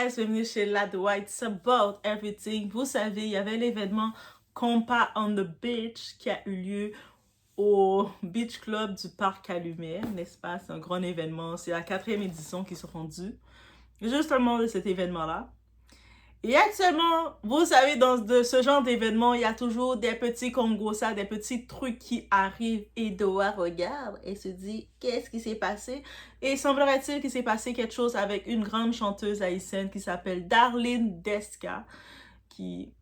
Bienvenue chez Lad White, it's about everything. Vous savez, il y avait l'événement Compa on the Beach qui a eu lieu au Beach Club du Parc Calumet, n'est-ce pas? C'est un grand événement, c'est la 4e édition qui se rendue. Justement de cet événement-là. Et actuellement, vous savez, dans ce genre d'événement, il y a toujours des petits Congosa, des petits trucs qui arrivent et Doha regarde et se dit qu'est-ce qui s'est passé? Et semblerait-il qu'il s'est passé quelque chose avec une grande chanteuse haïtienne qui s'appelle Darlene Desca, qui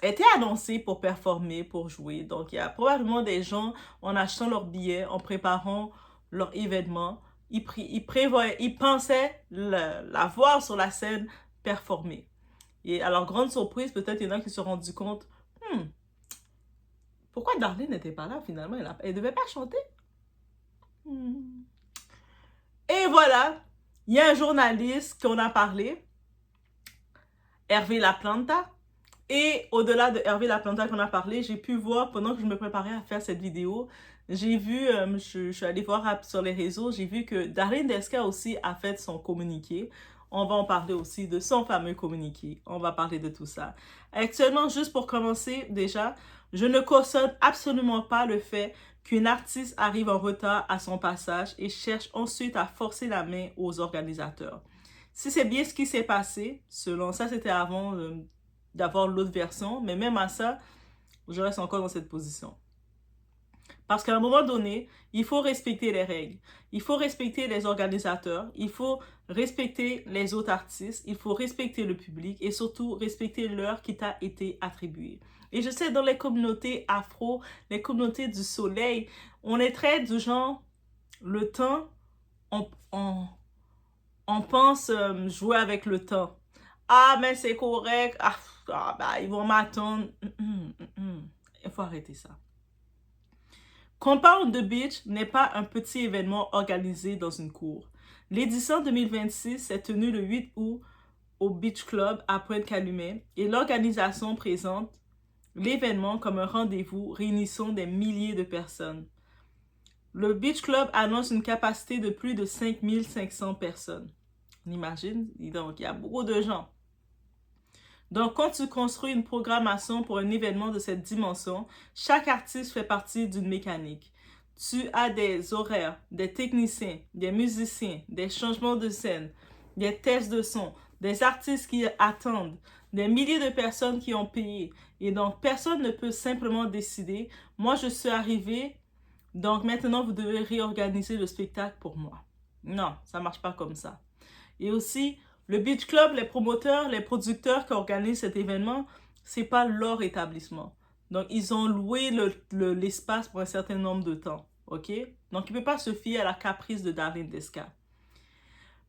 était annoncée pour performer, pour jouer. Donc il y a probablement des gens en achetant leurs billets, en préparant leur événement, ils pensaient la voir sur la scène performer. Et à leur grande surprise, peut-être il y en a qui se sont rendus compte, pourquoi Darlene n'était pas là finalement? Elle ne devait pas chanter. Et voilà, il y a un journaliste qu'on a parlé, Hervé Laplanta. Et au-delà de Hervé Laplanta qu'on a parlé, j'ai pu voir, pendant que je me préparais à faire cette vidéo, j'ai vu, je suis allée voir sur les réseaux, j'ai vu que Darlene Desca aussi a fait son communiqué. On va en parler aussi de son fameux communiqué. On va parler de tout ça. Actuellement, juste pour commencer, déjà, je ne cautionne absolument pas le fait qu'une artiste arrive en retard à son passage et cherche ensuite à forcer la main aux organisateurs. Si c'est bien ce qui s'est passé, selon ça, c'était avant d'avoir l'autre version, mais même à ça, je reste encore dans cette position. Parce qu'à un moment donné, il faut respecter les règles. Il faut respecter les organisateurs. Il faut respecter les autres artistes. Il faut respecter le public et surtout respecter l'heure qui t'a été attribuée. Et je sais, dans les communautés afro, les communautés du soleil, on est très du genre, le temps, on pense jouer avec le temps. Ah, mais c'est correct. Bah, ils vont m'attendre. Il faut arrêter ça. Compa on the Beach n'est pas un petit événement organisé dans une cour. L'édition 2026 s'est tenue le 8 août au Beach Club à Pointe-Calumet et l'organisation présente l'événement comme un rendez-vous réunissant des milliers de personnes. Le Beach Club annonce une capacité de plus de 5500 personnes. On imagine? Donc, il y a beaucoup de gens. Donc, quand tu construis une programmation pour un événement de cette dimension, chaque artiste fait partie d'une mécanique. Tu as des horaires, des techniciens, des musiciens, des changements de scène, des tests de son, des artistes qui attendent, des milliers de personnes qui ont payé. Et donc, personne ne peut simplement décider, moi je suis arrivé, donc maintenant vous devez réorganiser le spectacle pour moi. Non, ça ne marche pas comme ça. Et aussi, le Beach Club, les promoteurs, les producteurs qui organisent cet événement, c'est pas leur établissement. Donc, ils ont loué l'espace pour un certain nombre de temps. OK? Donc, il ne peut pas se fier à la caprice de Darlene Desca.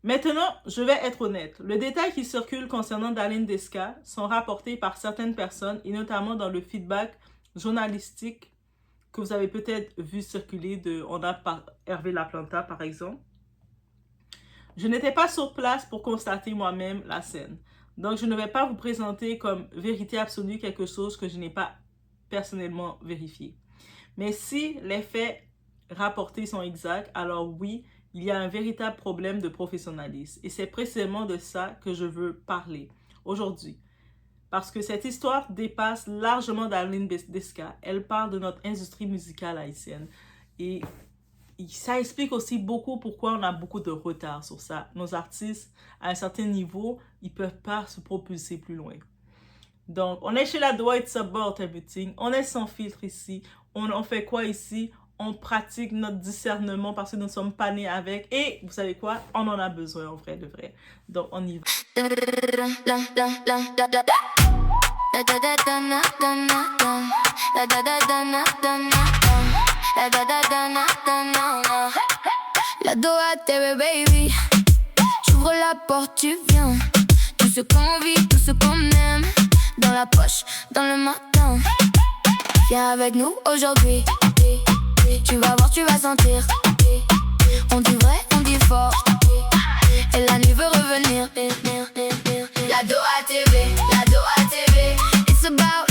Maintenant, je vais être honnête. Le détail qui circule concernant Darlene Desca sont rapportés par certaines personnes et notamment dans le feedback journalistique que vous avez peut-être vu circuler on a par Hervé Laplanta, par exemple. Je n'étais pas sur place pour constater moi-même la scène. Donc, je ne vais pas vous présenter comme vérité absolue quelque chose que je n'ai pas personnellement vérifié. Mais si les faits rapportés sont exacts, alors oui, il y a un véritable problème de professionnalisme. Et c'est précisément de ça que je veux parler aujourd'hui. Parce que cette histoire dépasse largement Darlene Desca. Elle parle de notre industrie musicale haïtienne. Et ça explique aussi beaucoup pourquoi on a beaucoup de retard sur ça. Nos artistes, à un certain niveau, ils ne peuvent pas se propulser plus loin. Donc, on est chez Lad White, it's about everything. On est sans filtre ici. On fait quoi ici? On pratique notre discernement parce que nous ne sommes pas nés avec. Et vous savez quoi? On en a besoin en vrai de vrai. Donc, on y va. La Doha TV baby, j'ouvre la porte, tu viens. Tout ce qu'on vit, tout ce qu'on aime, dans la poche, dans le matin. Viens avec nous aujourd'hui. Tu vas voir, tu vas sentir. On dit vrai, on dit fort. Et la nuit veut revenir. La Doha TV, la Doha TV. It's about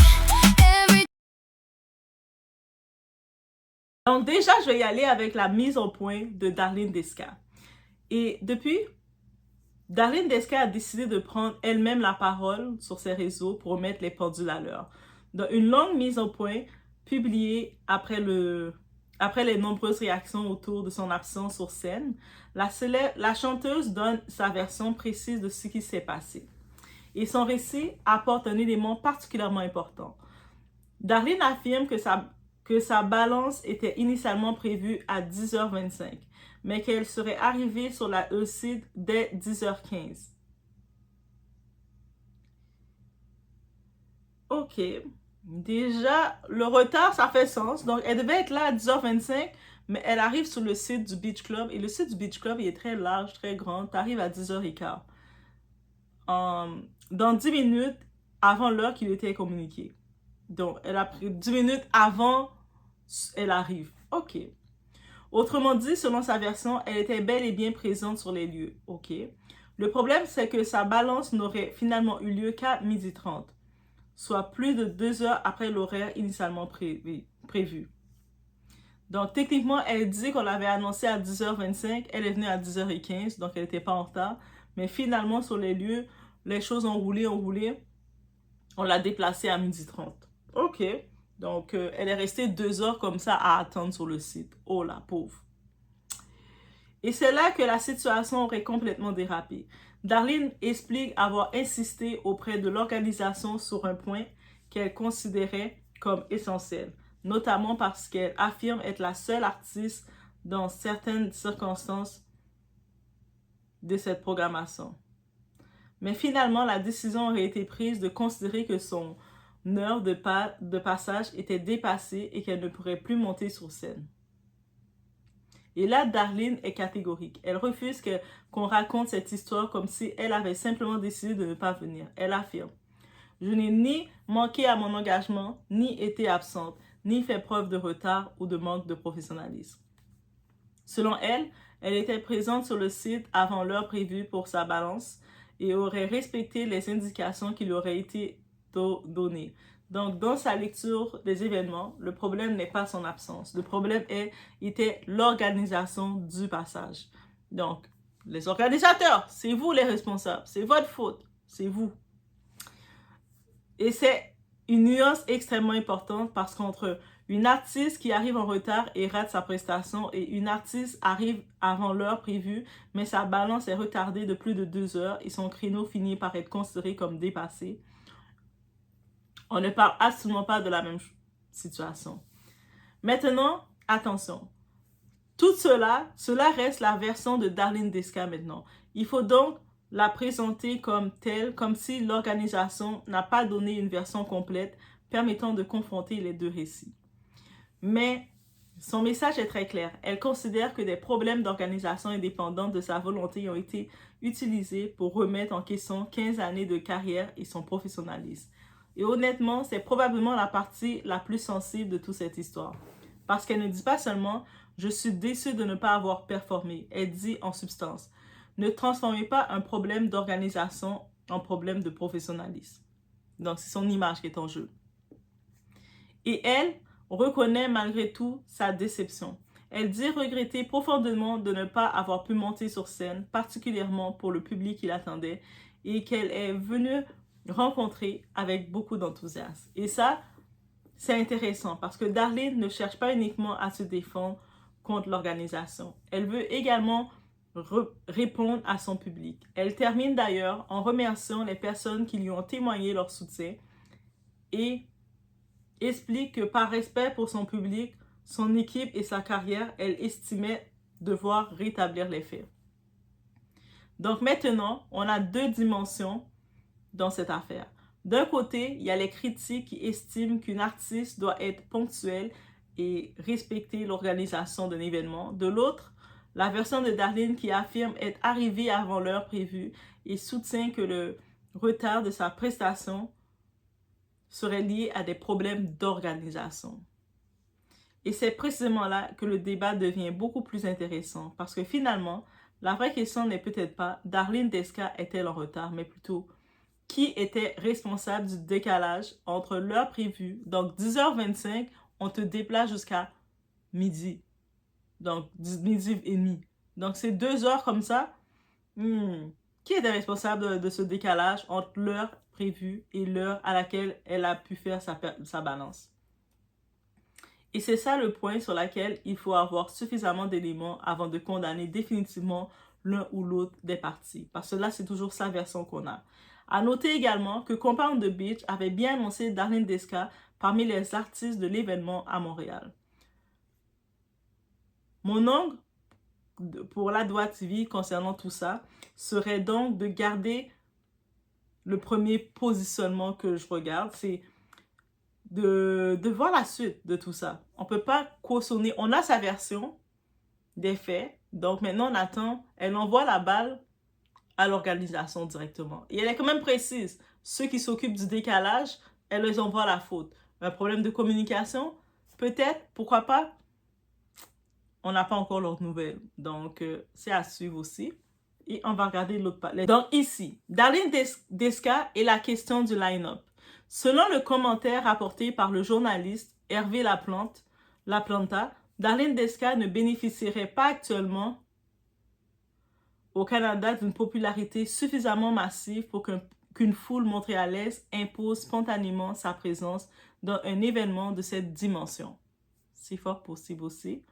every. Donc déjà, je vais y aller avec la mise au point de Darlene Desca. Et depuis Darlene Desca a décidé de prendre elle-même la parole sur ses réseaux pour remettre les pendules à l'heure. Dans une longue mise au point publiée après les nombreuses réactions autour de son absence sur scène, la chanteuse donne sa version précise de ce qui s'est passé. Et son récit apporte un élément particulièrement important. Darlene affirme que sa balance était initialement prévue à 10h25, mais qu'elle serait arrivée sur la Eucide dès 10h15. Ok, déjà, le retard, ça fait sens. Donc, elle devait être là à 10h25, mais elle arrive sur le site du Beach Club. Et le site du Beach Club, il est très large, très grand. Tu arrives à 10h15. Dans 10 minutes avant l'heure qui lui était communiquée. Donc, elle a pris 10 minutes avant, elle arrive. Ok. Autrement dit, selon sa version, elle était bel et bien présente sur les lieux. Ok. Le problème, c'est que sa balance n'aurait finalement eu lieu qu'à 12h30, soit plus de 2 heures après l'horaire initialement prévu. Donc, techniquement, elle dit qu'on l'avait annoncé à 10h25, elle est venue à 10h15, donc elle n'était pas en retard. Mais finalement, sur les lieux, les choses ont roulé. On l'a déplacée à 12h30. Ok. Donc, elle est restée 2 heures comme ça à attendre sur le site. Oh, la pauvre. Et c'est là que la situation aurait complètement dérapé. Darlene explique avoir insisté auprès de l'organisation sur un point qu'elle considérait comme essentiel, notamment parce qu'elle affirme être la seule artiste dans certaines circonstances de cette programmation. Mais finalement, la décision aurait été prise de considérer que son heure de passage était dépassée et qu'elle ne pourrait plus monter sur scène. Et là, Darlene est catégorique. Elle refuse qu'on raconte cette histoire comme si elle avait simplement décidé de ne pas venir. Elle affirme: « Je n'ai ni manqué à mon engagement, ni été absente, ni fait preuve de retard ou de manque de professionnalisme. » Selon elle, elle était présente sur le site avant l'heure prévue pour sa balance et aurait respecté les indications qui lui auraient été données. Donc, dans sa lecture des événements, le problème n'est pas son absence. Le problème était l'organisation du passage. Donc, les organisateurs, c'est vous les responsables. C'est votre faute. C'est vous. Et c'est une nuance extrêmement importante parce qu'entre une artiste qui arrive en retard et rate sa prestation et une artiste arrive avant l'heure prévue, mais sa balance est retardée de plus de 2 heures et son créneau finit par être considéré comme dépassé, on ne parle absolument pas de la même situation. Maintenant, attention. Tout cela reste la version de Darlene Desca maintenant. Il faut donc la présenter comme telle, comme si l'organisation n'a pas donné une version complète permettant de confronter les deux récits. Mais son message est très clair. Elle considère que des problèmes d'organisation indépendants de sa volonté ont été utilisés pour remettre en question 15 années de carrière et son professionnalisme. Et honnêtement, c'est probablement la partie la plus sensible de toute cette histoire. Parce qu'elle ne dit pas seulement « je suis déçue de ne pas avoir performé ». Elle dit en substance « ne transformez pas un problème d'organisation en problème de professionnalisme ». Donc, c'est son image qui est en jeu. Et elle reconnaît malgré tout sa déception. Elle dit regretter profondément de ne pas avoir pu monter sur scène, particulièrement pour le public qui l'attendait, et qu'elle est venue rencontrer avec beaucoup d'enthousiasme. Et ça, c'est intéressant parce que Darlene ne cherche pas uniquement à se défendre contre l'organisation. Elle veut également répondre à son public. Elle termine d'ailleurs en remerciant les personnes qui lui ont témoigné leur soutien et explique que par respect pour son public, son équipe et sa carrière, elle estimait devoir rétablir les faits. Donc maintenant, on a deux dimensions dans cette affaire. D'un côté, il y a les critiques qui estiment qu'une artiste doit être ponctuelle et respecter l'organisation d'un événement. De l'autre, la version de Darlene qui affirme être arrivée avant l'heure prévue et soutient que le retard de sa prestation serait lié à des problèmes d'organisation. Et c'est précisément là que le débat devient beaucoup plus intéressant parce que finalement, la vraie question n'est peut-être pas Darlene Desca est-elle en retard, mais plutôt qui était responsable du décalage entre l'heure prévue. Donc 10h25, on te déplace jusqu'à midi. Donc midi et demi. Donc c'est 2 heures comme ça. Qui était responsable de ce décalage entre l'heure prévue et l'heure à laquelle elle a pu faire sa balance? Et c'est ça le point sur lequel il faut avoir suffisamment d'éléments avant de condamner définitivement l'un ou l'autre des parties. Parce que là, c'est toujours sa version qu'on a. À noter également que Compound the Beach avait bien annoncé Darlene Desca parmi les artistes de l'événement à Montréal. Mon angle pour la Doha TV concernant tout ça serait donc de garder le premier positionnement que je regarde, c'est de voir la suite de tout ça. On ne peut pas cautionner, on a sa version des faits, donc maintenant on attend, elle envoie la balle à l'organisation directement. Et elle est quand même précise, ceux qui s'occupent du décalage, elle les envoie la faute. Un problème de communication, peut-être, pourquoi pas, on n'a pas encore leurs nouvelles. Donc, c'est à suivre aussi. Et on va regarder l'autre palette. Donc, ici, Darlene Desca et la question du line-up. Selon le commentaire rapporté par le journaliste Hervé Laplanta, Darlene Desca ne bénéficierait pas actuellement au Canada d'une popularité suffisamment massive pour qu'une foule montréalaise impose spontanément sa présence dans un événement de cette dimension. C'est fort possible aussi.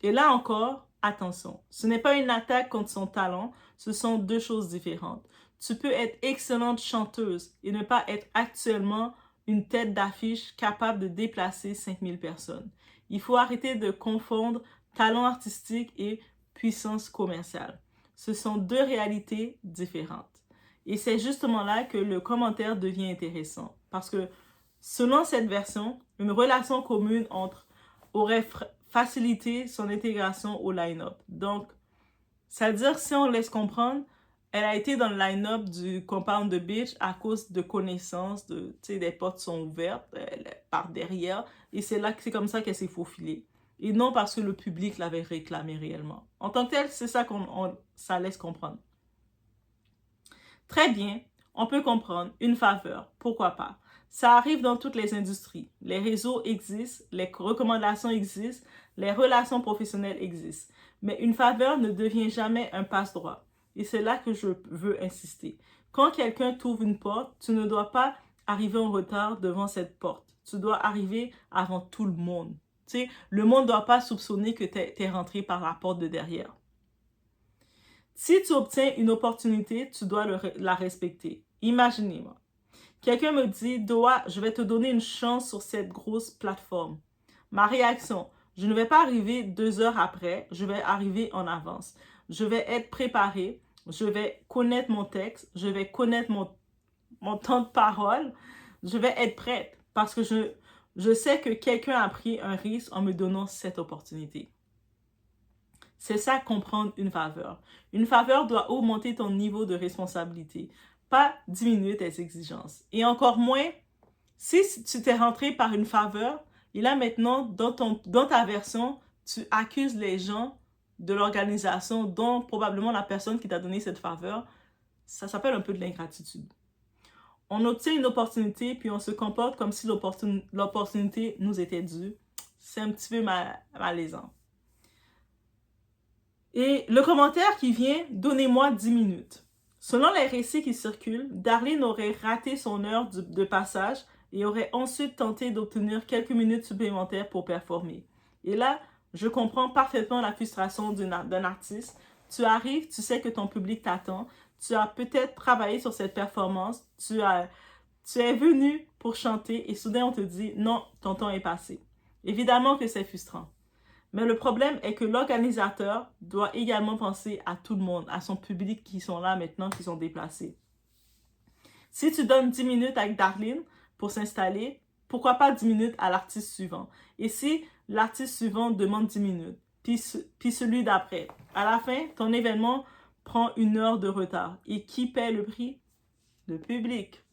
Et là encore, attention, ce n'est pas une attaque contre son talent, ce sont deux choses différentes. Tu peux être excellente chanteuse et ne pas être actuellement une tête d'affiche capable de déplacer 5000 personnes. Il faut arrêter de confondre talent artistique et puissance commerciale. Ce sont deux réalités différentes. Et c'est justement là que le commentaire devient intéressant. Parce que selon cette version, une relation commune aurait facilité son intégration au line-up. Donc, ça veut dire, si on laisse comprendre, elle a été dans le line-up du Compound the Beach à cause de connaissances, des portes sont ouvertes par derrière, et c'est comme ça qu'elle s'est faufilée. Et non parce que le public l'avait réclamé réellement. En tant que tel, c'est ça ça laisse comprendre. Très bien, on peut comprendre une faveur, pourquoi pas. Ça arrive dans toutes les industries. Les réseaux existent, les recommandations existent, les relations professionnelles existent. Mais une faveur ne devient jamais un passe-droit. Et c'est là que je veux insister. Quand quelqu'un t'ouvre une porte, tu ne dois pas arriver en retard devant cette porte. Tu dois arriver avant tout le monde. Tu sais, le monde ne doit pas soupçonner que tu es rentré par la porte de derrière. Si tu obtiens une opportunité, tu dois la respecter. Imaginez-moi. Quelqu'un me dit, Doha, je vais te donner une chance sur cette grosse plateforme. Ma réaction, je ne vais pas arriver 2 heures après, je vais arriver en avance. Je vais être préparée, je vais connaître mon texte, je vais connaître mon temps de parole, je vais être prête parce que je sais que quelqu'un a pris un risque en me donnant cette opportunité. C'est ça comprendre une faveur. Une faveur doit augmenter ton niveau de responsabilité, pas diminuer tes exigences. Et encore moins, si tu t'es rentré par une faveur, et là maintenant, dans ta version, tu accuses les gens de l'organisation, dont probablement la personne qui t'a donné cette faveur, ça s'appelle un peu de l'ingratitude. On obtient une opportunité, puis on se comporte comme si l'opportunité nous était due. C'est un petit peu malaisant. Et le commentaire qui vient, donnez-moi 10 minutes. Selon les récits qui circulent, Darlene aurait raté son heure de passage et aurait ensuite tenté d'obtenir quelques minutes supplémentaires pour performer. Et là, je comprends parfaitement la frustration d'un artiste. Tu arrives, tu sais que ton public t'attend, tu as peut-être travaillé sur cette performance, tu es venu pour chanter et soudain on te dit « Non, ton temps est passé ». Évidemment que c'est frustrant. Mais le problème est que l'organisateur doit également penser à tout le monde, à son public qui sont là maintenant, qui sont déplacés. Si tu donnes 10 minutes avec Darlene pour s'installer, pourquoi pas 10 minutes à l'artiste suivant? Et si l'artiste suivant demande 10 minutes, puis celui d'après, à la fin, ton événement prend 1 heure de retard. Et qui paie le prix? Le public.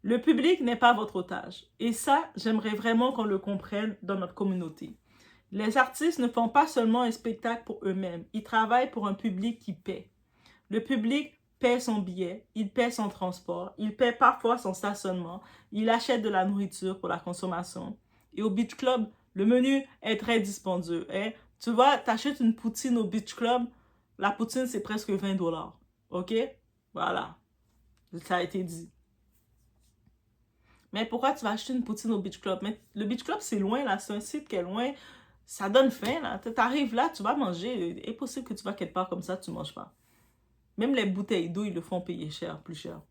Le public n'est pas votre otage. Et ça, j'aimerais vraiment qu'on le comprenne dans notre communauté. Les artistes ne font pas seulement un spectacle pour eux-mêmes, ils travaillent pour un public qui paie. Le public paie son billet, il paie son transport, il paie parfois son stationnement, il achète de la nourriture pour la consommation. Et au Beach Club, le menu est très dispendieux. Hein? Tu vois, tu achètes une poutine au Beach Club, la poutine c'est presque 20 $. OK? Voilà. Ça a été dit. Mais pourquoi tu vas acheter une poutine au Beach Club? Mais le Beach Club, c'est loin, là. C'est un site qui est loin. Ça donne faim, là. Tu arrives là, tu vas manger. Il est possible que tu vas quelque part comme ça, tu ne manges pas. Même les bouteilles d'eau, ils le font payer cher, plus cher.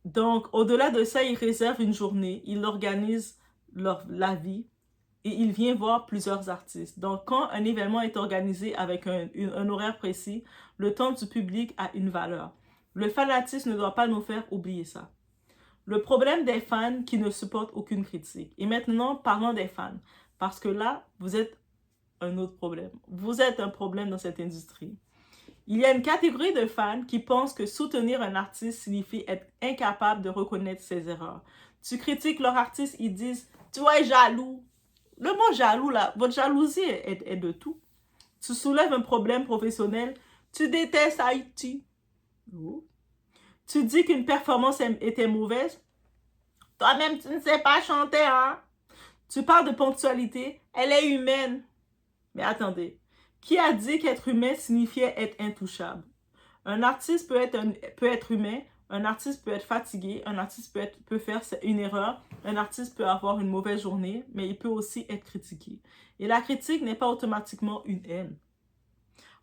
Donc, au-delà de ça, ils réservent une journée. Ils organisent la vie. Et il vient voir plusieurs artistes. Donc, quand un événement est organisé avec un horaire précis, le temps du public a une valeur. Le fanatisme ne doit pas nous faire oublier ça. Le problème des fans qui ne supportent aucune critique. Et maintenant, parlons des fans. Parce que là, vous êtes un autre problème. Vous êtes un problème dans cette industrie. Il y a une catégorie de fans qui pensent que soutenir un artiste signifie être incapable de reconnaître ses erreurs. Tu critiques leur artiste, ils disent « Tu es jaloux ». Le mot jaloux, là, votre jalousie est de tout. Tu soulèves un problème professionnel, tu détestes Haïti. Oh. Tu dis qu'une performance était mauvaise. Toi-même, tu ne sais pas chanter, hein? Tu parles de ponctualité, elle est humaine. Mais attendez, qui a dit qu'être humain signifiait être intouchable? Un artiste peut être humain, un artiste peut être fatigué, un artiste peut faire une erreur, un artiste peut avoir une mauvaise journée, mais il peut aussi être critiqué. Et la critique n'est pas automatiquement une haine.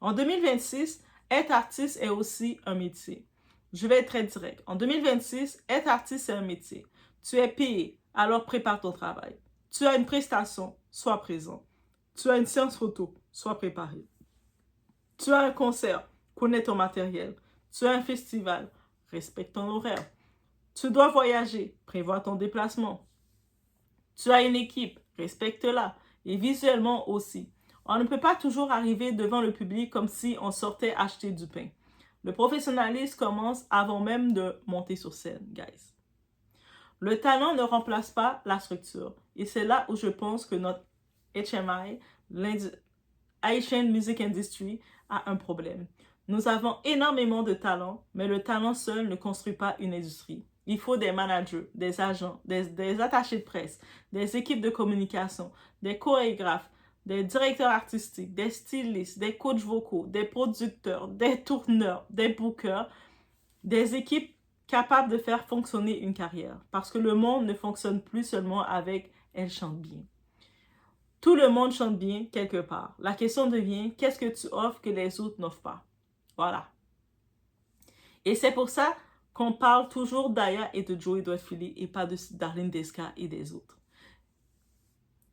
En 2026, être artiste est aussi un métier. Je vais être très direct. En 2026, être artiste, c'est un métier. Tu es payé, alors prépare ton travail. Tu as une prestation, sois présent. Tu as une séance photo, sois préparé. Tu as un concert, connais ton matériel. Tu as un festival, respecte ton horaire. Tu dois voyager, prévois ton déplacement. Tu as une équipe, respecte-la. Et visuellement aussi. On ne peut pas toujours arriver devant le public comme si on sortait acheter du pain. Le professionnalisme commence avant même de monter sur scène, guys. Le talent ne remplace pas la structure. Et c'est là où je pense que notre HMI, Haitian Music Industry, a un problème. Nous avons énormément de talent, mais le talent seul ne construit pas une industrie. Il faut des managers, des agents, des attachés de presse, des équipes de communication, des chorégraphes, des directeurs artistiques, des stylistes, des coachs vocaux, des producteurs, des tourneurs, des bookers, des équipes capables de faire fonctionner une carrière. Parce que le monde ne fonctionne plus seulement avec « elle chante bien ». Tout le monde chante bien quelque part. La question devient, qu'est-ce que tu offres que les autres n'offrent pas? Voilà. Et c'est pour ça qu'on parle toujours d'Aya et de Joey Doightfilly et pas de Darlene Desca et des autres.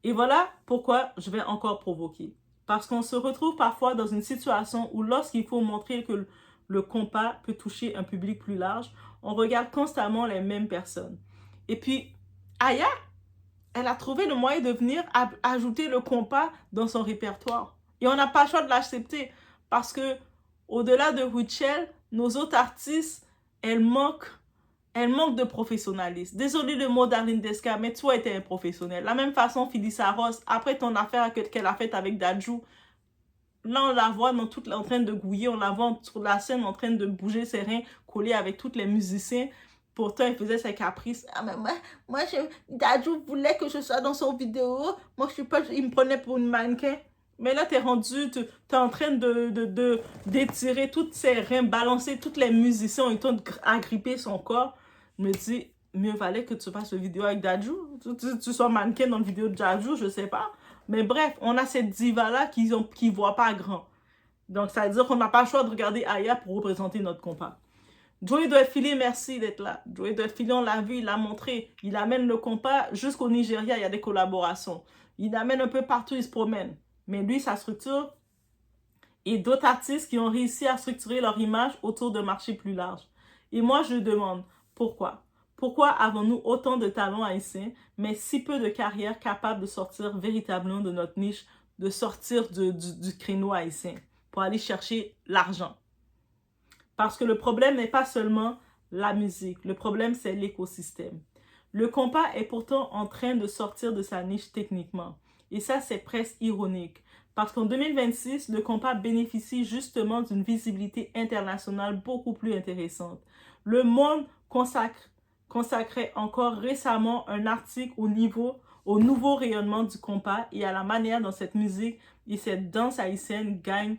Et voilà pourquoi je vais encore provoquer. Parce qu'on se retrouve parfois dans une situation où lorsqu'il faut montrer que le compas peut toucher un public plus large, on regarde constamment les mêmes personnes. Et puis, Aya, elle a trouvé le moyen de venir ajouter le compas dans son répertoire. Et on n'a pas le choix de l'accepter parce que au-delà de Huichel, nos autres artistes, elles manquent de professionnalisme. Désolé le mot Darlene Desca, mais toi, tu es un professionnel. La même façon, Phyllis Ross, après ton affaire qu'elle a faite avec Dadju, là, on la voit en train de gouiller, on la voit sur la scène en train de bouger ses reins, collée avec tous les musiciens. Pourtant, elle faisait ses caprices. Ah, mais moi Dadju voulait que je sois dans son vidéo. Moi, je sais pas, il me prenait pour une mannequin. Mais là, t'es rendu, t'es en train d'étirer toutes ses reins, balancer toutes les musiciens, ils t'ont agrippé son corps. Je me dis, mieux valait que tu fasses une vidéo avec Dadju. Tu sois mannequin dans la vidéo de Dadju, je sais pas. Mais bref, on a cette diva-là qui voit pas grand. Donc, ça veut dire qu'on n'a pas le choix de regarder Aya pour représenter notre compas. Joey Doightfilly, merci d'être là. Joey Doightfilly, on l'a vu, il l'a montré. Il amène le compas jusqu'au Nigeria, il y a des collaborations. Il amène un peu partout, il se promène. Mais lui, sa structure et d'autres artistes qui ont réussi à structurer leur image autour d'un marché plus large. Et moi, je demande, pourquoi? Pourquoi avons-nous autant de talents haïtiens, mais si peu de carrières capables de sortir véritablement de notre niche, de sortir du créneau haïtien pour aller chercher l'argent? Parce que le problème n'est pas seulement la musique, le problème c'est l'écosystème. Le compas est pourtant en train de sortir de sa niche techniquement. Et ça, c'est presque ironique. Parce qu'en 2026, le compas bénéficie justement d'une visibilité internationale beaucoup plus intéressante. Le Monde consacrait encore récemment un article au nouveau rayonnement du compas et à la manière dont cette musique et cette danse haïtienne gagnent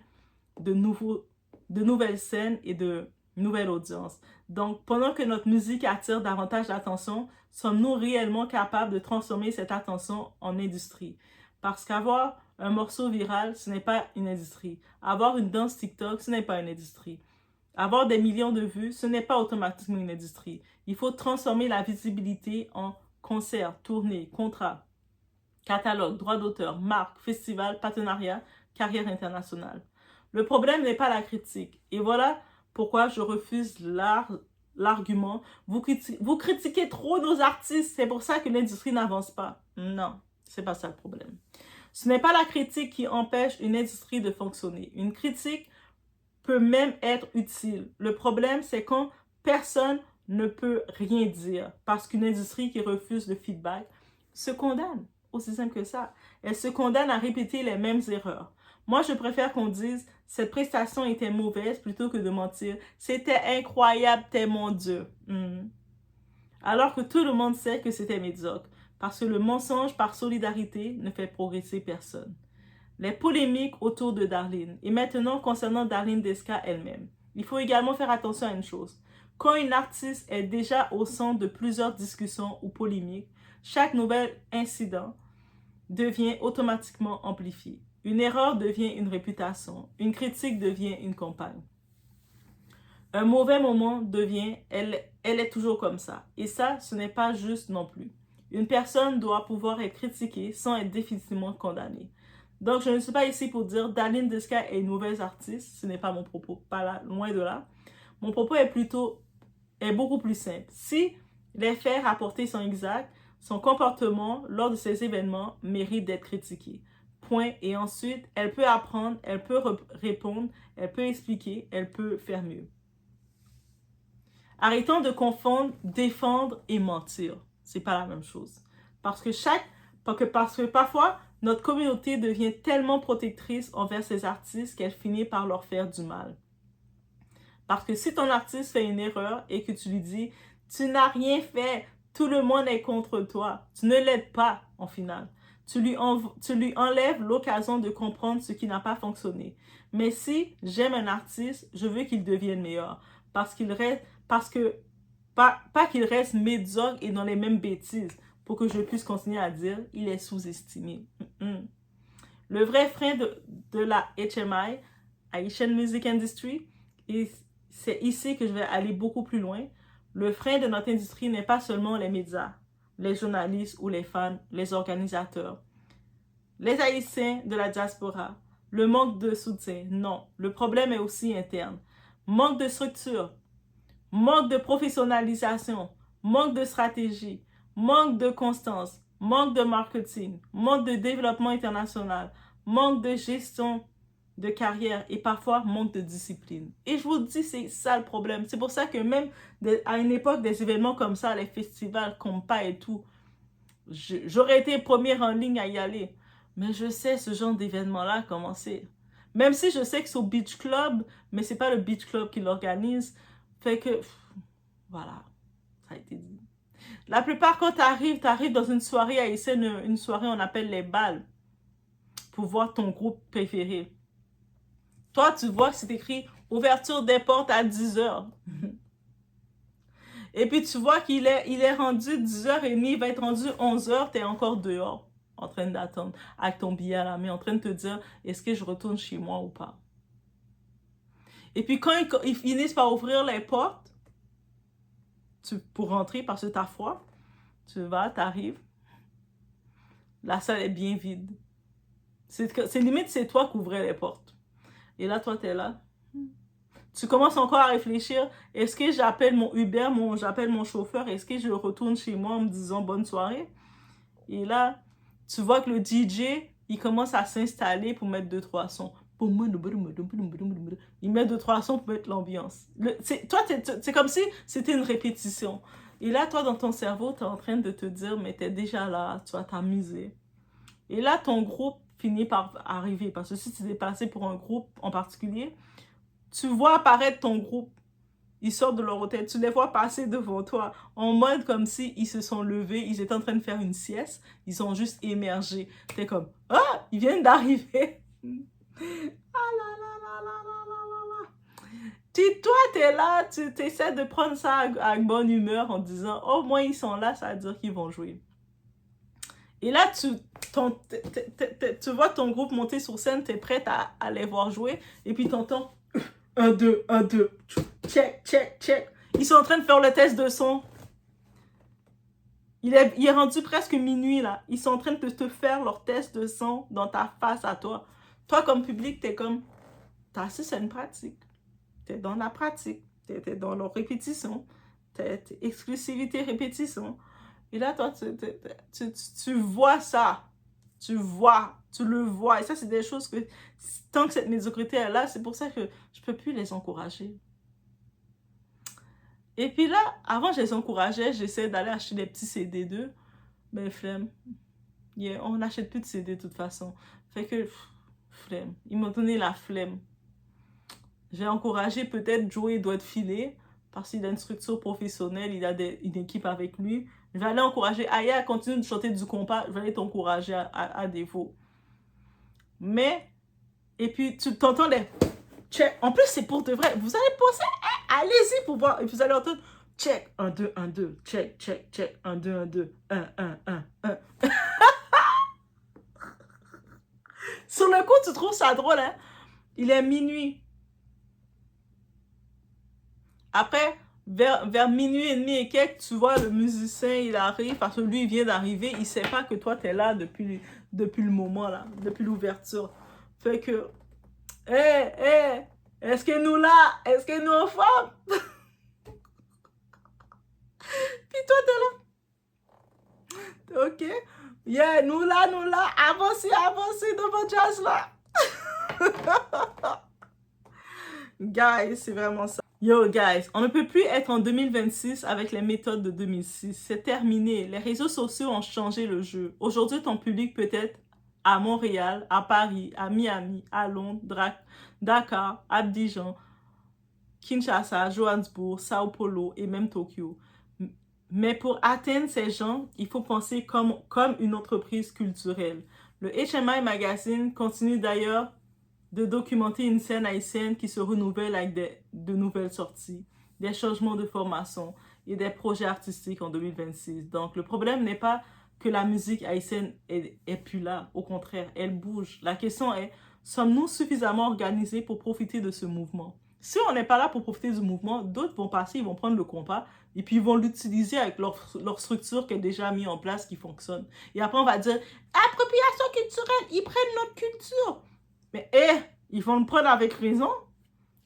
de nouvelles scènes et de nouvelles audiences. Donc, pendant que notre musique attire davantage d'attention, sommes-nous réellement capables de transformer cette attention en industrie? Parce qu'avoir un morceau viral, ce n'est pas une industrie. Avoir une danse TikTok, ce n'est pas une industrie. Avoir des millions de vues, ce n'est pas automatiquement une industrie. Il faut transformer la visibilité en concerts, tournées, contrats, catalogue, droits d'auteur, marque, festival, partenariat, carrière internationale. Le problème n'est pas la critique. Et voilà pourquoi je refuse l'argument. Vous critiquez trop nos artistes, c'est pour ça que l'industrie n'avance pas. Non, c'est pas ça le problème. Ce n'est pas la critique qui empêche une industrie de fonctionner. Une critique peut même être utile. Le problème, c'est quand personne ne peut rien dire parce qu'une industrie qui refuse le feedback se condamne. Aussi simple que ça. Elle se condamne à répéter les mêmes erreurs. Moi, je préfère qu'on dise « cette prestation était mauvaise » plutôt que de mentir « c'était incroyable, t'es mon Dieu ». Alors que tout le monde sait que c'était médiocre. Parce que le mensonge par solidarité ne fait progresser personne. Les polémiques autour de Darlene. Et maintenant, concernant Darlene Desca elle-même. Il faut également faire attention à une chose. Quand une artiste est déjà au centre de plusieurs discussions ou polémiques, chaque nouvel incident devient automatiquement amplifié. Une erreur devient une réputation. Une critique devient une campagne. Un mauvais moment devient, elle est toujours comme ça. Et ça, ce n'est pas juste non plus. Une personne doit pouvoir être critiquée sans être définitivement condamnée. Donc, je ne suis pas ici pour dire Darlene Desca est une mauvaise artiste. Ce n'est pas mon propos, pas là, loin de là. Mon propos est beaucoup plus simple. Si les faits rapportés sont exacts, son comportement lors de ces événements mérite d'être critiqué. Point. Et ensuite, elle peut apprendre, elle peut répondre, elle peut expliquer, elle peut faire mieux. Arrêtons de confondre défendre et mentir. C'est pas la même chose. Parce que parfois, notre communauté devient tellement protectrice envers ces artistes qu'elle finit par leur faire du mal. Parce que si ton artiste fait une erreur et que tu lui dis « tu n'as rien fait, tout le monde est contre toi », tu ne l'aides pas en final. Tu lui enlèves l'occasion de comprendre ce qui n'a pas fonctionné. Mais si j'aime un artiste, je veux qu'il devienne meilleur. Pas qu'il reste médiocre et dans les mêmes bêtises pour que je puisse continuer à dire il est sous-estimé. Le vrai frein de la HMI, Haitian Music Industry, et c'est ici que je vais aller beaucoup plus loin. Le frein de notre industrie n'est pas seulement les médias, les journalistes ou les fans, les organisateurs, les Haïtiens de la diaspora, le manque de soutien. Non, le problème est aussi interne. Manque de structure, manque de professionnalisation, manque de stratégie, manque de constance, manque de marketing, manque de développement international, manque de gestion de carrière et parfois manque de discipline. Et je vous dis, c'est ça le problème. C'est pour ça que même à une époque, des événements comme ça, les festivals, compas et tout, j'aurais été première en ligne à y aller. Mais je sais ce genre d'événement-là comment c'est. Même si je sais que c'est au Beach Club, mais c'est pas le Beach Club qui l'organise. Fait que, voilà, ça a été dit. La plupart, quand tu arrives dans une soirée haïtienne, une soirée on appelle les balles, pour voir ton groupe préféré. Toi, tu vois que c'est écrit « Ouverture des portes à 10h ». Et puis, tu vois qu'il est rendu 10h30, il va être rendu 11h, tu es encore dehors, en train d'attendre, avec ton billet à la main, en train de te dire « Est-ce que je retourne chez moi ou pas ?» Et puis, quand ils finissent par ouvrir les portes, pour rentrer parce que tu as froid, tu vas, tu arrives, la salle est bien vide. C'est limite, c'est toi qui ouvrais les portes. Et là, toi, tu es là. Tu commences encore à réfléchir. Est-ce que j'appelle mon Uber, j'appelle mon chauffeur? Est-ce que je retourne chez moi en me disant bonne soirée? Et là, tu vois que le DJ, il commence à s'installer pour mettre 2-3 sons. Il met 2-3 sons pour mettre l'ambiance. Toi, c'est comme si c'était une répétition. Et là, toi, dans ton cerveau, tu es en train de te dire, mais tu es déjà là, tu vas t'amuser. Et là, ton groupe finit par arriver. Parce que si tu es déplacé pour un groupe en particulier, tu vois apparaître ton groupe. Ils sortent de leur hôtel. Tu les vois passer devant toi en mode comme si ils se sont levés. Ils étaient en train de faire une sieste. Ils sont juste émergés. T'es comme, ah, ils viennent d'arriver. Ah là là là là là. Toi, t'es là, tu essaies de prendre ça avec bonne humeur en disant, au moins ils sont là, ça veut dire qu'ils vont jouer. Et là, tu vois ton groupe monter sur scène, tu es prête à les voir jouer, et puis tu entends 1, 2, 1, 2, check, check, check. Ils sont en train de faire le test de son. Il est rendu presque minuit, là. Ils sont en train de te faire leur test de son dans ta face à toi. Toi, comme public, t'es comme, t'as assis sur une pratique. T'es dans la pratique. T'es dans leur répétition. T'es exclusivité, répétition. Et là, toi, tu vois ça. Tu le vois. Et ça, c'est des choses que, tant que cette médiocrité est là, c'est pour ça que je peux plus les encourager. Et puis là, avant, je les encourageais, j'essayais d'aller acheter des petits CD d'eux. Mais flemme. Yeah, on n'achète plus de CD de toute façon. Fait que, flemme. Ils m'ont donné la flemme. J'ai encouragé peut-être Joey doit être filé parce qu'il a une structure professionnelle, il a une équipe avec lui. Je vais aller encourager Aya à continuer de chanter du compas. Je vais aller t'encourager à défaut. Mais, et puis tu t'entends les check. En plus, c'est pour de vrai. Vous allez penser, allez-y pour voir. Et vous allez entendre check. 1, 2, 1, 2. Check, check, check. 1, 2, 1, 2. 1, 1, 1, 1. Sur le coup, tu trouves ça drôle, hein? Il est minuit. Après, vers minuit et demi et quelques, tu vois, le musicien, il arrive, parce que lui, il vient d'arriver, il sait pas que toi, t'es là depuis le moment, là, depuis l'ouverture. Fait que, est-ce que nous là? Est-ce que nous en forme? Puis toi, t'es là. OK? Yeah, nous là, avancez devant jazz là. Guys, c'est vraiment ça. Yo, guys, on ne peut plus être en 2026 avec les méthodes de 2006. C'est terminé. Les réseaux sociaux ont changé le jeu. Aujourd'hui, ton public peut être à Montréal, à Paris, à Miami, à Londres, Dakar, Abidjan, Kinshasa, Johannesburg, Sao Paulo et même Tokyo. Mais pour atteindre ces gens, il faut penser comme une entreprise culturelle. Le HMI Magazine continue d'ailleurs de documenter une scène haïtienne qui se renouvelle avec de nouvelles sorties, des changements de formation et des projets artistiques en 2026. Donc, le problème n'est pas que la musique haïtienne est plus là. Au contraire, elle bouge. La question est, sommes-nous suffisamment organisés pour profiter de ce mouvement? Si on n'est pas là pour profiter du mouvement, d'autres vont passer, ils vont prendre le compas et puis ils vont l'utiliser avec leur structure qui est déjà mise en place, qui fonctionne. Et après, on va dire, appropriation culturelle, ils prennent notre culture. Mais ils vont le prendre avec raison.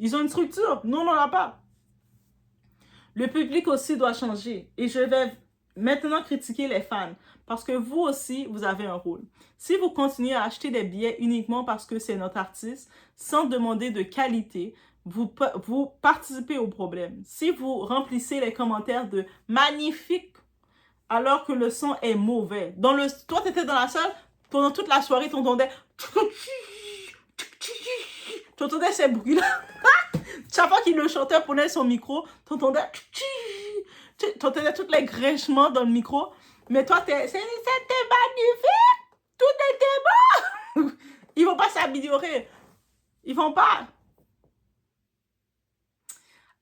Ils ont une structure. Nous, on n'en a pas. Le public aussi doit changer. Et je vais maintenant critiquer les fans. Parce que vous aussi, vous avez un rôle. Si vous continuez à acheter des billets uniquement parce que c'est notre artiste, sans demander de qualité, vous participez au problème. Si vous remplissez les commentaires de « magnifique » alors que le son est mauvais. Toi, tu étais dans la salle, pendant toute la soirée, tu entendais... Tu entendais ces bruits-là. Chaque fois qu'il le chantait, prenait son micro, tu entendais tous les grèchements dans le micro. Mais toi, c'était magnifique. Tout était bon. Ils vont pas s'améliorer. Ils vont pas.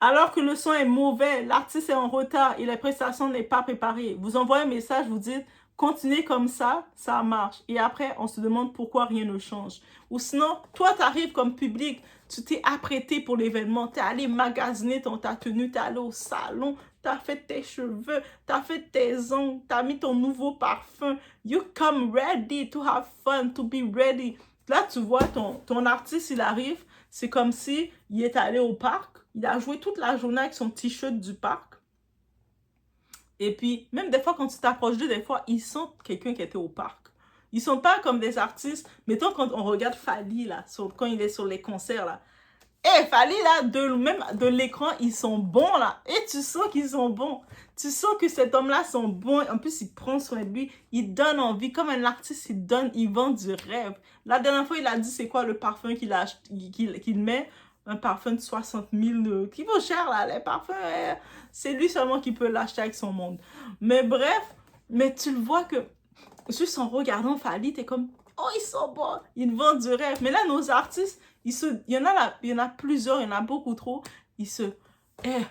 Alors que le son est mauvais, l'artiste est en retard et les prestations n'est pas préparées. Vous envoyez un message, vous dites... Continuez comme ça marche. Et après, on se demande pourquoi rien ne change. Ou sinon, toi, tu arrives comme public, tu t'es apprêté pour l'événement, tu es allé magasiner ta tenue, tu es allé au salon, tu as fait tes cheveux, tu as fait tes ongles, tu as mis ton nouveau parfum. You come ready to have fun, to be ready. Là, tu vois, ton artiste, il arrive, c'est comme si il est allé au parc, il a joué toute la journée avec son t-shirt du parc. Et puis, même des fois, quand tu t'approches d'eux, des fois, ils sentent quelqu'un qui était au parc. Ils sont pas comme des artistes. Mettons, quand on regarde Fally, là, quand il est sur les concerts, là. Fally, là, même de l'écran, ils sont bons, là. Et tu sens qu'ils sont bons. Tu sens que cet homme-là sont bons. En plus, il prend soin de lui. Il donne envie. Comme un artiste, il vend du rêve. La dernière fois, il a dit c'est quoi le parfum qu'il met. Un parfum de 60 000 qui vaut cher, là. Les parfums, c'est lui seulement qui peut l'acheter avec son monde. Mais bref, mais tu le vois que, juste en regardant Fally, t'es comme, oh, ils sont bons, ils vendent du rêve. Mais là, nos artistes, il y en a plusieurs, il y en a beaucoup trop. il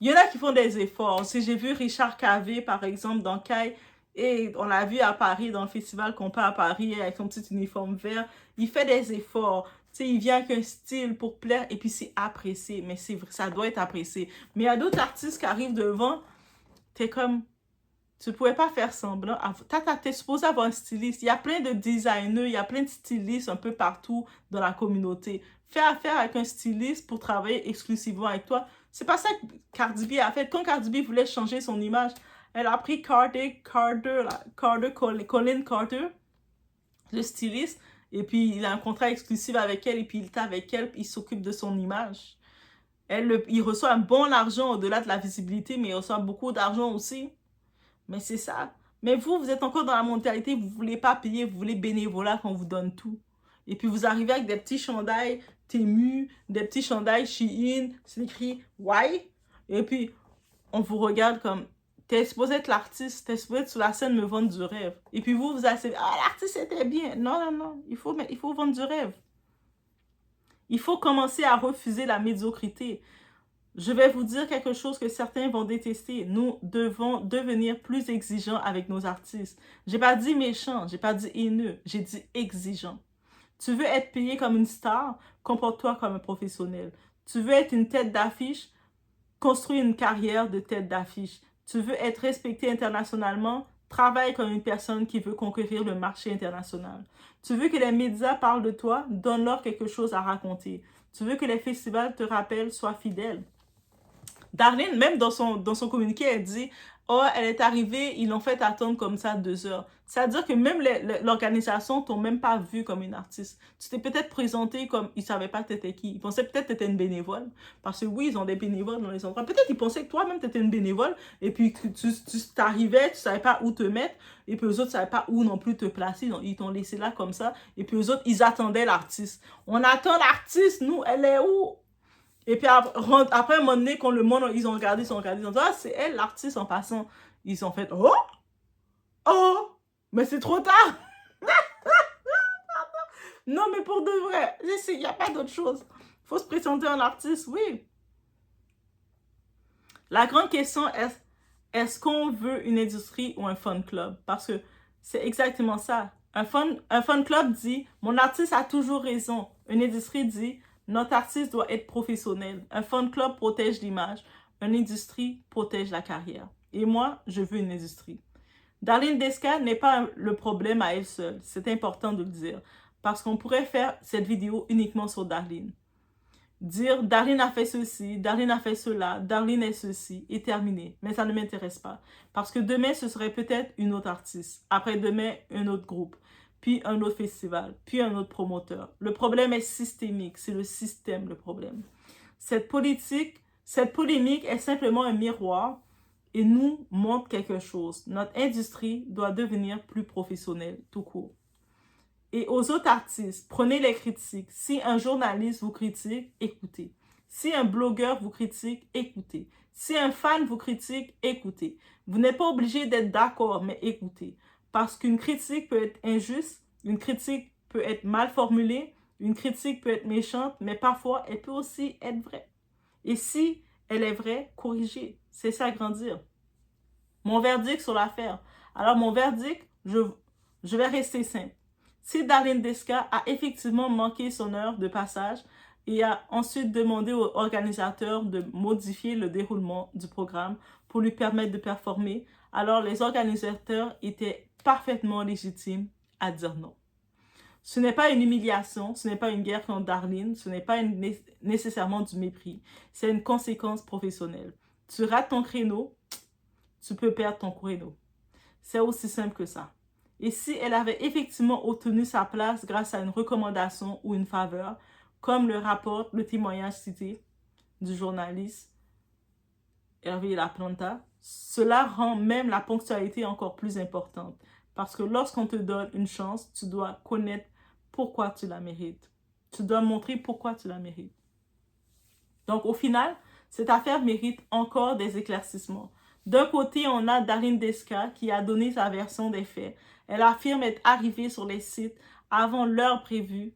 y en a qui font des efforts. Si j'ai vu Richard Cavé, par exemple, dans Kai, et on l'a vu à Paris, dans le festival Compas à Paris, avec son petit uniforme vert, il fait des efforts. Tu sais, il vient avec un style pour plaire, et puis c'est apprécié. Mais c'est vrai, ça doit être apprécié. Mais il y a d'autres artistes qui arrivent devant, t'es comme... Tu ne pouvais pas faire semblant. T'es supposé avoir un styliste. Il y a plein de designers, il y a plein de stylistes un peu partout dans la communauté. Fais affaire avec un styliste pour travailler exclusivement avec toi. C'est pas ça que Cardi B a fait. Quand Cardi B voulait changer son image, elle a pris Colin Carter, le styliste, et puis il a un contrat exclusif avec elle, et puis il est avec elle, puis il s'occupe de son image. Il reçoit un bon argent au-delà de la visibilité, mais il reçoit beaucoup d'argent aussi. Mais c'est ça. Mais vous êtes encore dans la mentalité, vous ne voulez pas payer, vous voulez bénévolat qu'on vous donne tout. Et puis vous arrivez avec des petits chandails Temu, des petits chandails Shein, c'est écrit « Why ?» Et puis on vous regarde comme « T'es supposé être l'artiste, t'es supposé être sur la scène me vendre du rêve. » Et puis vous asseyez « Ah, l'artiste était bien. » Non, non, non, il faut vendre du rêve. Il faut commencer à refuser la médiocrité. Je vais vous dire quelque chose que certains vont détester. Nous devons devenir plus exigeants avec nos artistes. J'ai pas dit méchant, j'ai pas dit haineux, j'ai dit exigeant. Tu veux être payé comme une star, comporte-toi comme un professionnel. Tu veux être une tête d'affiche, construis une carrière de tête d'affiche. Tu veux être respecté internationalement, travaille comme une personne qui veut conquérir le marché international. Tu veux que les médias parlent de toi, donne-leur quelque chose à raconter. Tu veux que les festivals te rappellent, sois fidèle. Darlene, même dans son communiqué, elle dit « Oh, elle est arrivée, ils l'ont fait attendre comme ça 2 heures. » C'est-à-dire que même l'organisation t'ont même pas vu comme une artiste. Tu t'es peut-être présenté comme ils savaient pas t'étais qui. Ils pensaient peut-être que t'étais une bénévole. Parce que oui, ils ont des bénévoles dans les endroits. Peut-être ils pensaient que toi-même t'étais une bénévole. Et puis tu t'arrivais, tu savais pas où te mettre. Et puis eux autres savaient pas où non plus te placer. Donc, ils t'ont laissé là comme ça. Et puis eux autres, ils attendaient l'artiste. On attend l'artiste, nous, elle est où? Et puis après un moment donné, quand le monde, ils ont regardé, ils ont dit, ah, c'est elle l'artiste en passant. Ils ont fait, oh, oh, mais c'est trop tard. Non, mais pour de vrai, il n'y a pas d'autre chose. Il faut se présenter en artiste, oui. La grande question est-ce qu'on veut une industrie ou un fun club? Parce que c'est exactement ça. Un fun club dit, mon artiste a toujours raison. Une industrie dit, notre artiste doit être professionnel. Un fun club protège l'image. Une industrie protège la carrière. Et moi, je veux une industrie. Darlene Desca n'est pas le problème à elle seule. C'est important de le dire. Parce qu'on pourrait faire cette vidéo uniquement sur Darlene. Dire Darlene a fait ceci, Darlene a fait cela, Darlene est ceci, et terminé. Mais ça ne m'intéresse pas. Parce que demain, ce serait peut-être une autre artiste. Après-demain, un autre groupe. Puis un autre festival, puis un autre promoteur. Le problème est systémique, c'est le système le problème. Cette polémique est simplement un miroir et nous montre quelque chose. Notre industrie doit devenir plus professionnelle, tout court. Et aux autres artistes, prenez les critiques. Si un journaliste vous critique, écoutez. Si un blogueur vous critique, écoutez. Si un fan vous critique, écoutez. Vous n'êtes pas obligé d'être d'accord, mais écoutez. Parce qu'une critique peut être injuste, une critique peut être mal formulée, une critique peut être méchante, mais parfois, elle peut aussi être vraie. Et si elle est vraie, corrigez. C'est ça, grandir. Mon verdict sur l'affaire. Alors, mon verdict, je vais rester simple. Si Darlene Desca a effectivement manqué son heure de passage et a ensuite demandé aux organisateurs de modifier le déroulement du programme pour lui permettre de performer, alors les organisateurs étaient parfaitement légitimes à dire non. Ce n'est pas une humiliation, ce n'est pas une guerre contre Darlene, ce n'est pas nécessairement du mépris. C'est une conséquence professionnelle. Tu rates ton créneau, tu peux perdre ton créneau. C'est aussi simple que ça. Et si elle avait effectivement obtenu sa place grâce à une recommandation ou une faveur, comme le rapporte le témoignage cité du journaliste Hervé Laplanta, cela rend même la ponctualité encore plus importante. Parce que lorsqu'on te donne une chance, tu dois connaître pourquoi tu la mérites. Tu dois montrer pourquoi tu la mérites. Donc au final, cette affaire mérite encore des éclaircissements. D'un côté, on a Darlene Desca qui a donné sa version des faits. Elle affirme être arrivée sur les sites avant l'heure prévue,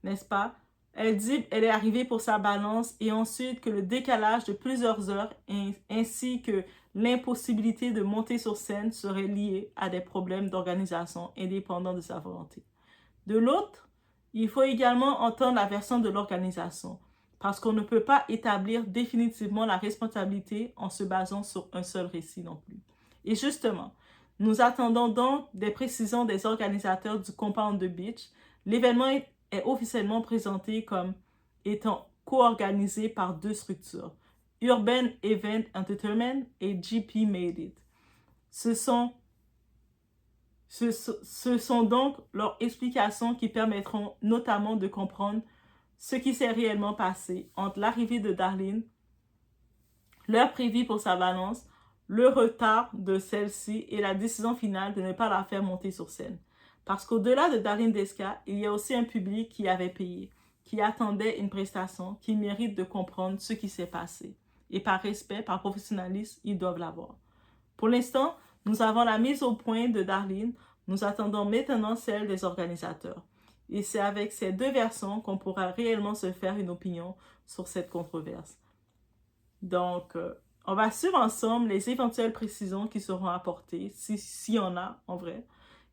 n'est-ce pas? Elle dit qu'elle est arrivée pour sa balance et ensuite que le décalage de plusieurs heures ainsi que l'impossibilité de monter sur scène serait lié à des problèmes d'organisation indépendants de sa volonté. De l'autre, il faut également entendre la version de l'organisation parce qu'on ne peut pas établir définitivement la responsabilité en se basant sur un seul récit non plus. Et justement, nous attendons donc des précisions des organisateurs du Compound the Beach. L'événement est officiellement présenté comme étant co-organisé par deux structures, Urban Event Entertainment et GP Made It. Ce sont donc leurs explications qui permettront notamment de comprendre ce qui s'est réellement passé entre l'arrivée de Darlene, l'heure prévue pour sa balance, le retard de celle-ci et la décision finale de ne pas la faire monter sur scène. Parce qu'au-delà de Darlene Desca, il y a aussi un public qui avait payé, qui attendait une prestation, qui mérite de comprendre ce qui s'est passé. Et par respect, par professionnalisme, ils doivent l'avoir. Pour l'instant, nous avons la mise au point de Darlene, nous attendons maintenant celle des organisateurs. Et c'est avec ces deux versions qu'on pourra réellement se faire une opinion sur cette controverse. Donc, on va suivre ensemble les éventuelles précisions qui seront apportées, s'il y en a en vrai.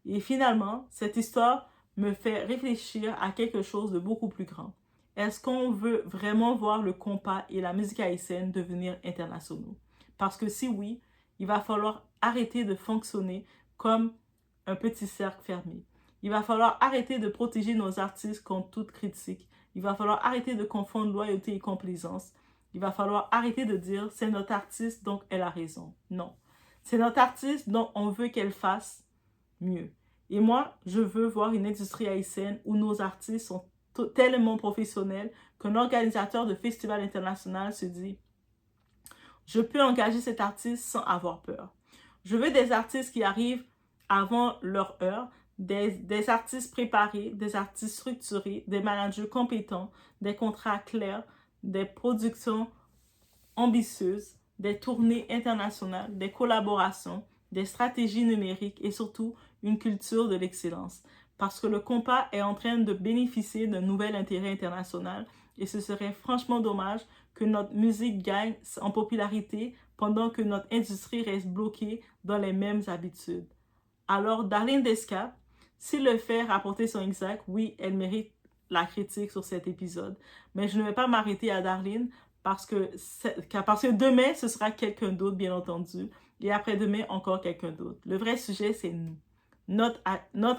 Et finalement, cette histoire me fait réfléchir à quelque chose de beaucoup plus grand. Est-ce qu'on veut vraiment voir le compas et la musique haïtienne devenir internationaux? Parce que si oui, il va falloir arrêter de fonctionner comme un petit cercle fermé. Il va falloir arrêter de protéger nos artistes contre toute critique. Il va falloir arrêter de confondre loyauté et complaisance. Il va falloir arrêter de dire « c'est notre artiste, donc elle a raison ». Non. C'est notre artiste, donc on veut qu'elle fasse mieux. Et moi, je veux voir une industrie haïtienne où nos artistes sont tellement professionnels qu'un organisateur de festival international se dit « je peux engager cet artiste sans avoir peur ». Je veux des artistes qui arrivent avant leur heure, des artistes préparés, des artistes structurés, des managers compétents, des contrats clairs, des productions ambitieuses, des tournées internationales, des collaborations, des stratégies numériques et surtout une culture de l'excellence. Parce que le compas est en train de bénéficier d'un nouvel intérêt international et ce serait franchement dommage que notre musique gagne en popularité pendant que notre industrie reste bloquée dans les mêmes habitudes. Alors, Darlene Desca, s'il le fait rapporter son exact, oui, elle mérite la critique sur cet épisode. Mais je ne vais pas m'arrêter à Darlene parce que demain, ce sera quelqu'un d'autre, bien entendu. Et après-demain, encore quelqu'un d'autre. Le vrai sujet, c'est nous. Notre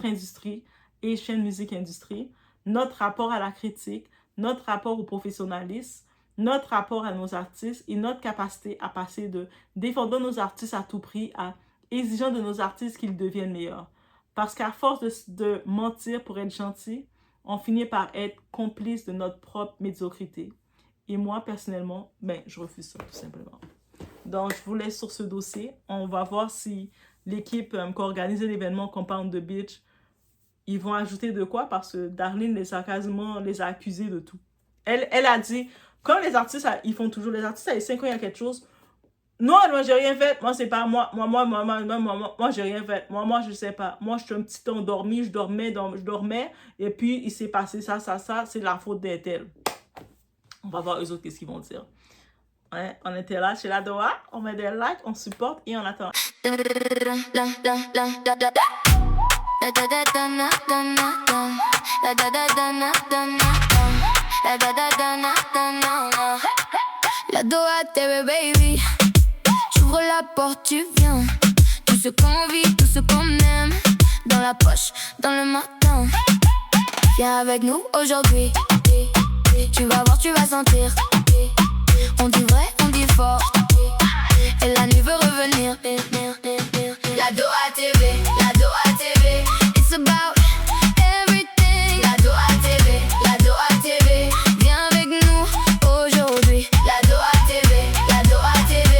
industrie, Asian Music Industry, notre rapport à la critique, notre rapport au professionnalisme, notre rapport à nos artistes et notre capacité à passer de défendant nos artistes à tout prix à exigeant de nos artistes qu'ils deviennent meilleurs. Parce qu'à force de mentir pour être gentil, on finit par être complice de notre propre médiocrité. Et moi, personnellement, je refuse ça, tout simplement. Donc, je vous laisse sur ce dossier. On va voir si l'équipe qui a organisé l'événement Compound the Beach, ils vont ajouter de quoi, parce que Darlene les a accusés de tout. Elle a dit, comme les artistes, ils font toujours, les artistes, ils 5 ans, il y a quelque chose. Non, moi, j'ai rien fait. Moi, c'est pas moi. Moi, j'ai rien fait. Moi, je sais pas. Moi, je suis un petit endormi. Je dormais. Et puis, il s'est passé ça. C'est la faute d'Intel. On va voir eux autres qu'est-ce qu'ils vont dire. Ouais, on était là chez la Doha. On met des likes, on supporte et on attend. La Doha TV, baby. J'ouvre la porte, tu viens. Tout ce qu'on vit, tout ce qu'on aime. Dans la poche, dans le matin. Viens avec nous aujourd'hui. Tu vas voir, tu vas sentir. On dit vrai, on dit fort. Et la nuit veut revenir. La Doha TV, la Doha TV. It's about everything. La Doha TV, la Doha TV. Viens avec nous aujourd'hui. La Doha TV, la Doha TV.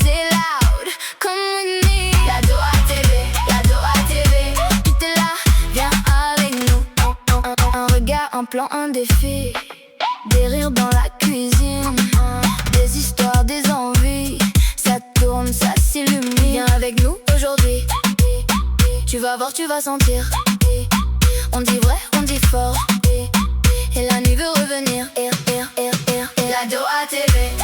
C'est loud, come with me. La Doha TV, la Doha TV. Tout est là, viens avec nous. Un regard, un plan, un défi. Des rires dans la cuisine. Des histoires, des envies. Ça tourne, ça s'illumine. Viens avec nous aujourd'hui. Tu vas voir, tu vas sentir. On dit vrai, on dit fort. Et la nuit veut veux revenir. La Doha TV.